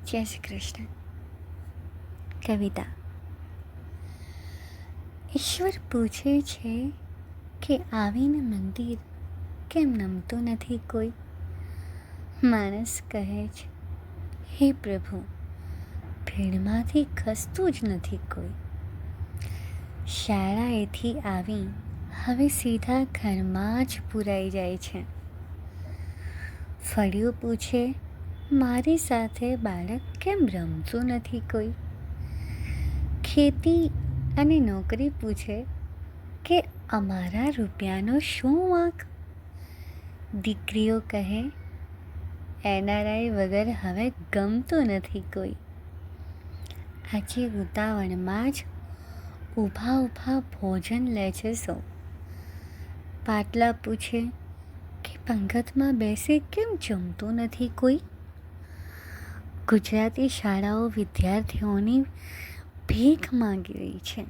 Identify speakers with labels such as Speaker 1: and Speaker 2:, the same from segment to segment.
Speaker 1: જય શ્રી કૃષ્ણ. કવિતા. ઈશ્વર પૂછે છે કે આવીને મંદિર કેમ નમતું નથી કોઈ. માણસ કહે છે, હે પ્રભુ, ભીડમાંથી ખસતું જ નથી કોઈ. શાળાએથી આવી હવે સીધા ઘરમાં જ પુરાઈ જાય છે. ફળિયું પૂછે, મારી સાથે બાળક કેમ રમતું નથી કોઈ. ખેતી અને નોકરી પૂછે કે અમારા રૂપિયાનો શું વાંક. દીકરીઓ કહે, એનઆરઆઈ વગર હવે ગમતું નથી કોઈ. આજે ઉતાવળમાં જ ઊભા ઊભા ભોજન લે છે સૌ. પાટલા પૂછે કે પંગતમાં બેસે કેમ જમતું નથી કોઈ. ગુજરાતી શાળાઓ વિદ્યાર્થીઓની ભીખ માંગી રહી છે.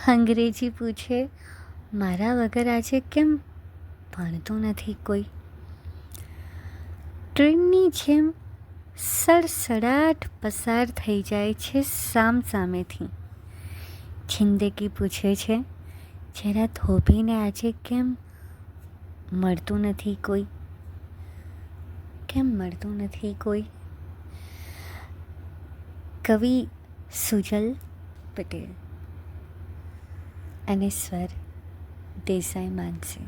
Speaker 1: અંગ્રેજી પૂછે, મારા વગર આજે કેમ ભણતું નથી કોઈ. ટ્રેનની જેમ સડસડાટ પસાર થઈ જાય છે સામસામેથી. જિંદગી પૂછે છે, જરા થોભીને આજે કેમ મળતું નથી કોઈ. કેમ મળતું નથી કોઈ. કવિ સુજલ પટેલ અને સ્વર દેસાઈ માનસી.